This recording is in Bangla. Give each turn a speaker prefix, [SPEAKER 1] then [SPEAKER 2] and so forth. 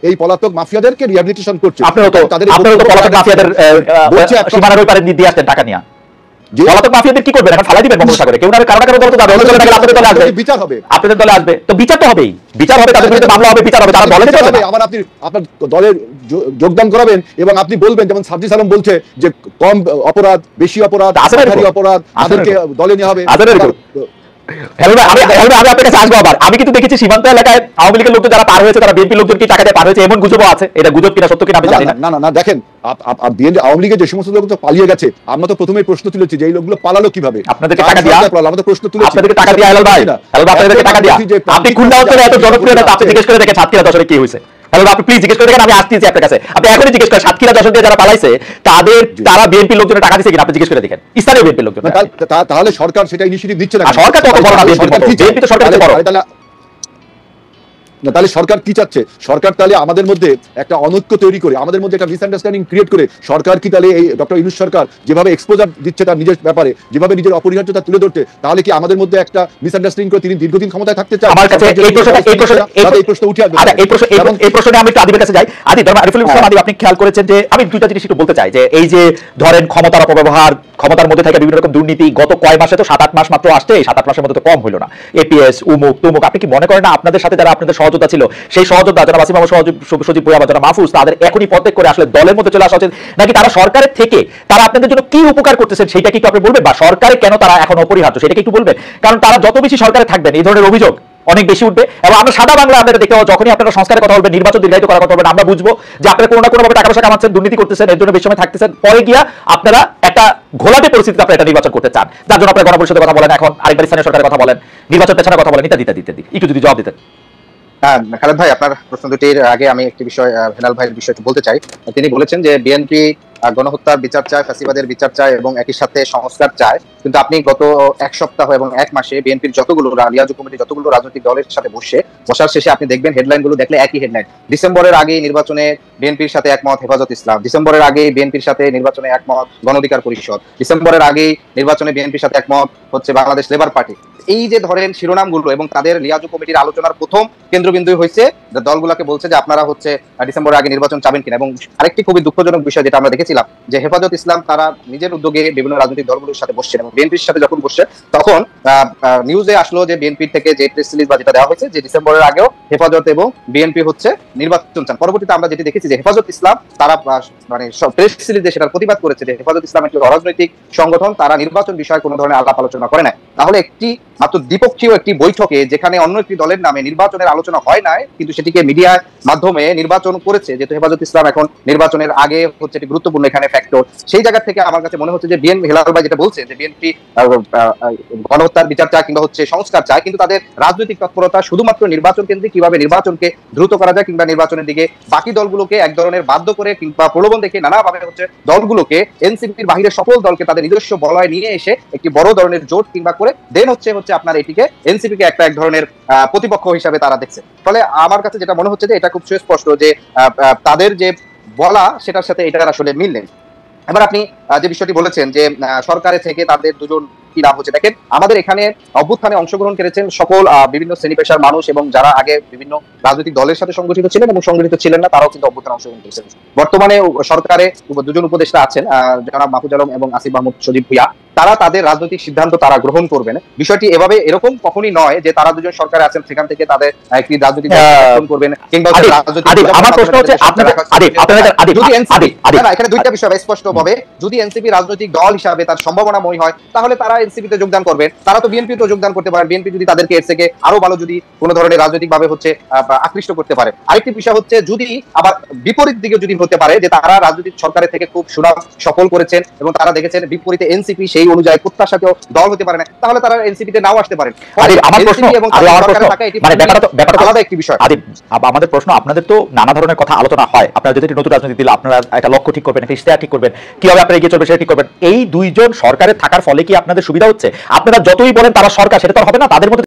[SPEAKER 1] এই পলাতক মাফিয়াদেরকে রিহ্যাবিলিটেশন করছে।
[SPEAKER 2] আপনারা তো পলাতক মাফিয়াদের সীমানার ওই পারে দিয়ে আসতেন টাকা নিয়ে, পলাতক মাফিয়াদের কি করবেন এখন? ফালাই দিবেন বঙ্গোপসাগরে? কেউ না কারো দল তো যাবে, অন্য দলে আপনাদের দলে আসবে,
[SPEAKER 1] বিচার হবে,
[SPEAKER 2] আপনাদের দলে আসবে, তো বিচার তো হবেই, বিচার হবে, তাদের বিরুদ্ধে মামলা হবে, বিচার হবে, তারা বলে দিতে হবে।
[SPEAKER 1] আবার আপনি আপনার দলে যোগদান করাবেন এবং আপনি বলবেন, যেমন সাবজি সালাম বলছে যে কম অপরাধ, বেশি অপরাধ, অপরাধ তাদেরকে দলে নেওয়া হবে।
[SPEAKER 2] আমি আপনার কাছে আসবো আবার। আমি কিন্তু দেখেছি সীমান্ত এলাকায় আওয়ামী লীগের লোকজন যারা পার হয়েছে তারা বিএনপি লোকজন কি টাকা দিয়ে পার হয়েছে, এমন গুজবও আছে। এটা গুজব কিনা সত্য কিনা আমি জানি না।
[SPEAKER 1] না, দেখেন আওয়ামী লীগের যে সমস্ত লোক পালিয়ে গেছে, আমরা তো প্রথমেই প্রশ্ন তুলেছি যে এই লোকগুলো পালালো কিভাবে?
[SPEAKER 2] আপনাদেরকে টাকা দিয়ে,
[SPEAKER 1] আমাদের প্রশ্ন তুলেছি
[SPEAKER 2] আপনাদেরকে টাকা দিয়ে, হেলাল ভাই আপনাদেরকে টাকা দিয়ে। আপনি খুলনা অঞ্চলে এত জনপ্রিয় নেতা, আপনি জিজ্ঞেস করে দেখেন সাতক্ষীরা দশরে কি হয়েছে। আপনি প্লিজ জিজ্ঞেস করে দেখেন, আমি আসতেছি আপনার কাছে। আপনি এখনই জিজ্ঞেস করেন সাতক্ষীরা দশর দিয়ে যারা পালাইছে তারা বিএনপি লোকজনের টাকা দিচ্ছে কিনা, আপনি জিজ্ঞেস করে দেখেন স্থানীয় বিএনপি লোকজন।
[SPEAKER 1] তাহলে সরকার সেটা ইনিশিয়েটিভ দিচ্ছে না।
[SPEAKER 2] সরকার তো বড় না, বিএনপি তো সরকার বড়।
[SPEAKER 1] তাহলে সরকার কি চাচ্ছে? সরকার তাহলে আমাদের মধ্যে একটা অনৈক্য তৈরি করে, আমাদের মধ্যে একটা মিসআন্ডারস্ট্যান্ডিং ক্রিয়েট করে, সরকার কি তাহলে এই ডক্টর ইউনূস সরকার যেভাবে এক্সপোজার দিচ্ছে তার নিজের ব্যাপারে, যেভাবে নিজের অপরিহার্যতা তুলে ধরতে, তাহলে কি আমাদের মধ্যে একটা মিসআন্ডারস্ট্যান্ডিং করে তিনি দীর্ঘদিন ক্ষমতায় থাকতে চান?
[SPEAKER 2] আমার কাছে এই প্রশ্ন উঠে আসবে। এই প্রশ্নে আমি একটু আদিবের কাছে যাই। আদি ধরেন আরিফুল ইসলাম আদি, আপনি খেয়াল করেছেন যে আমি দুইটা জিনিস একটু বলতে চাই যে এই যে ধরেন ক্ষমতার অপব্যবহার, ক্ষমতার মধ্যে থেকে বিভিন্ন রকম দুর্নীতি, গত কয় মাসে তো 7-8 মাস মাত্র আসছে, 7-8 মাসের মধ্যে তো কম হলো না। এপিএস উমুক তুমুক, আপনি কি মনে করেন না আপনাদের সাথে যারা আপনাদের সহযোদ্ধা ছিল, সেই সহযোদ্ধা যারা ওয়াসিম আহমদ সজীব ভুঁইয়া, যারা মাহফুজ, তাদের এখনই পদত্যাগ করে আসলে দলের মধ্যে চলে আসা উচিত, নাকি তারা সরকারের থেকে তারা আপনাদের জন্য কি উপকার করতেছেন সেটা কি আপনি বলবেন? বা সরকারে কেন তারা এখন অপরিহার্য সেটা কি একটু বলবেন? কারণ তারা যত বেশি সরকারে থাকবেন এই ধরনের অভিযোগ অনেক বেশি উঠবে। এবং আমরা সাদা বাংলা আপনারা দেখতে পাবো, যখনই আপনারা সংস্কারের কথা বলবেন, নির্বাচন দীর্ঘায়িত করার কথা বলবেন, আমরা বুঝবো যে আপনারা কোনো না কোনোভাবে টাকা পয়সা কামাচ্ছেন, দুর্নীতি করতেছেন, এর জন্য বেশি সময় থাকতেছেন, পরে গিয়া আপনারা একটা ঘোলাটে পরিস্থিতিতে আপনারা এটা নির্বাচন করতে চান, যার জন্য আপনারা গণপরিষদের কথা বলেন, এখন আরেকবার স্থানীয় সরকারের কথা বলেন, নির্বাচন পেছানোর কথা বলেন, ইত্যাদি ইত্যাদি। একটু যদি জবাব দিতেন।
[SPEAKER 3] খালেদ ভাই, আপনার প্রশ্ন দুটির আগে আমি একটি বিষয় হেলাল ভাইয়ের বিষয়টি বলতে চাই। তিনি বলেছেন যে বিএনপি গণহত্যার বিচার চায়, ফ্যাসিবাদের বিচার চায় এবং একই সাথে সংস্কার চায়। কিন্তু আপনি গত এক সপ্তাহ এবং এক মাসে বিএনপির যতগুলো লিয়াজু কমিটি যতগুলো রাজনৈতিক দলের সাথে বসার শেষে আপনি দেখবেন হেডলাইন গুলো দেখলে একই হেডলাইন। ডিসেম্বরের আগে নির্বাচনে বিএনপির সাথে একমত হেফাজত ইসলাম, ডিসেম্বরের আগে বিএনপির সাথে নির্বাচনে একমত গণ অধিকার পরিষদ, ডিসেম্বরের আগে নির্বাচনে বিএনপির সাথে একমত হচ্ছে বাংলাদেশ লেবার পার্টি। এই যে ধরেন শিরোনামগুলো এবং তাদের লিয়াজু কমিটির আলোচনার প্রথম কেন্দ্রবিন্দু হয়েছে দলগুলোকে বলছে যে আপনারা হচ্ছে ডিসেম্বরের আগে নির্বাচন চাবেন কিনা। এবং আরেকটি খুবই দুঃখজনক বিষয় যেটা আমরা দেখেছিলাম যে হেফাজত ইসলাম তারা নিজের উদ্যোগে বিভিন্ন রাজনৈতিক দলগুলোর সাথে বসছেন এবং বিএনপির সাথে যখন বসছে তখন নিউজে আসলো যে বিএনপির থেকে যে প্রেস রিলিজ বা যেটা দেওয়া হয়েছে যে ডিসেম্বরের আগেও হেফাজত এবং বিএনপি হচ্ছে নির্বাচন চান। পরবর্তীতে আমরা যেটি দেখেছি যে হেফাজত ইসলাম তারা মানে প্রেস রিলিজে সেটার প্রতিবাদ করেছে যে হেফাজত ইসলাম একটি অরাজনৈতিক সংগঠন, তারা নির্বাচন বিষয়ে কোনো ধরনের আলাপ আলোচনা করে না। তাহলে একটি মাত্র দ্বিপক্ষীয় একটি বৈঠকে যেখানে অন্য একটি দলের নামে নির্বাচনের আলোচনা হয় নাই, কিন্তু সেটিকে মিডিয়ার মাধ্যমে নির্বাচন করেছে, যেহেতু হেফাজত ইসলাম এখন নির্বাচনের আগে হচ্ছে একটি গুরুত্বপূর্ণ এখানে ফ্যাক্টর, সেই জায়গা থেকে আমার কাছে মনে হচ্ছে যে বিএনপি হেলাল ভাই যেটা বলছে যে বিএনপি গণহত্যার বিচার চায় কিংবা হচ্ছে সংস্কার চায়, কিন্তু তাদের রাজনৈতিক তৎপরতা শুধুমাত্র নির্বাচন কেন্দ্রিক, কিভাবে নির্বাচনকে দ্রুত করা যায় কিংবা নির্বাচনের দিকে বাকি দলগুলোকে এক ধরনের বাধ্য করে কিংবা প্রলোভন দেখে নানাভাবে হচ্ছে দলগুলোকে এনসিপির বাহিরে সকল দলকে তাদের নিজস্ব বলয়ে নিয়ে এসে একটি বড় ধরনের জোট কিংবা করে দেন হচ্ছে আপনার এটিকে এনসিপিকে একটা এক ধরনের প্রতিপক্ষ হিসাবে তারা দেখছে। ফলে আমার কাছে যেটা মনে হচ্ছে যে এটা খুব সুস্পষ্ট যে তাদের যে বলা সেটার সাথে এটার আসলে মিল নেই। এবার আপনি যে বিষয়টি বলেছেন যে সরকারের থেকে তাদের দুজন কি লাভ হচ্ছে, দেখেন আমাদের এখানে অভ্যুত্থানে অংশগ্রহণ করেছেন সকল বিভিন্ন শ্রেণী পেশার মানুষ এবং যারা আগে বিভিন্ন রাজনৈতিক দলের সাথে সংগঠিত ছিলেন এবং সংগঠিত ছিলেন না তারাও কিন্তু অভ্যুত্থানে অংশগ্রহণ করেছেন। বর্তমানে সরকারে দুজন উপদেষ্টা আছেন, জনাব মাহফুজ আলম এবং আসিফ মাহমুদ সজীব ভুঁইয়া, তারা তাদের রাজনৈতিক সিদ্ধান্ত তারা গ্রহণ করবেন। বিষয়টি এভাবে এরকম কখনই নয় যে তারা দুজন সরকারে আছেন সেখান থেকে তাদের একটি রাজনৈতিক গ্রহণ করবেন কিংবা আমার প্রশ্ন হচ্ছে এখানে দুইটা বিষয় স্পষ্টভাবে, যদি এনসিপি রাজনৈতিক দল হিসাবে তার সম্ভাবনাময় হয় তাহলে তারা এনসিপিতে যোগদান করবেন, তারা তো বিএনপিতে যোগদান করতে পারেন, বিএনপি যদি তাদেরকে এর থেকে আরো ভালো যদি কোনো ধরনের রাজনৈতিক ভাবে হচ্ছে আকৃষ্ট করতে পারে। আরেকটি বিষয় হচ্ছে যদি আবার বিপরীত দিকে যদি হতে পারে যে তারা রাজনৈতিক সরকারের থেকে খুব সুনাম সফল করেছেন এবং তারা দেখেছেন বিপরীতে এনসিপি সেই অনুযায়ী প্রত্যাশাতেও দল হতে পারে না, তাহলে তারা এনসিপিতে নাও আসতে পারেন।
[SPEAKER 2] আমাদের প্রশ্ন, আপনাদের তো নানা ধরনের কথা আলোচনা হয়, আপনারা যদি নতুন রাজনীতি দিলে আপনারা একটা লক্ষ্য ঠিক করবেন, একটা ইশতেহার ঠিক করবেন, কিভাবে আপনারা এগিয়ে চলবেন সেটা ঠিক করবেন। এই দুইজন সরকারে থাকার ফলে কি আপনাদের সুবিধা হচ্ছে? আপনারা যতই বলেন তারা সরকার, সেটা তো হবে না, তাদের মধ্যে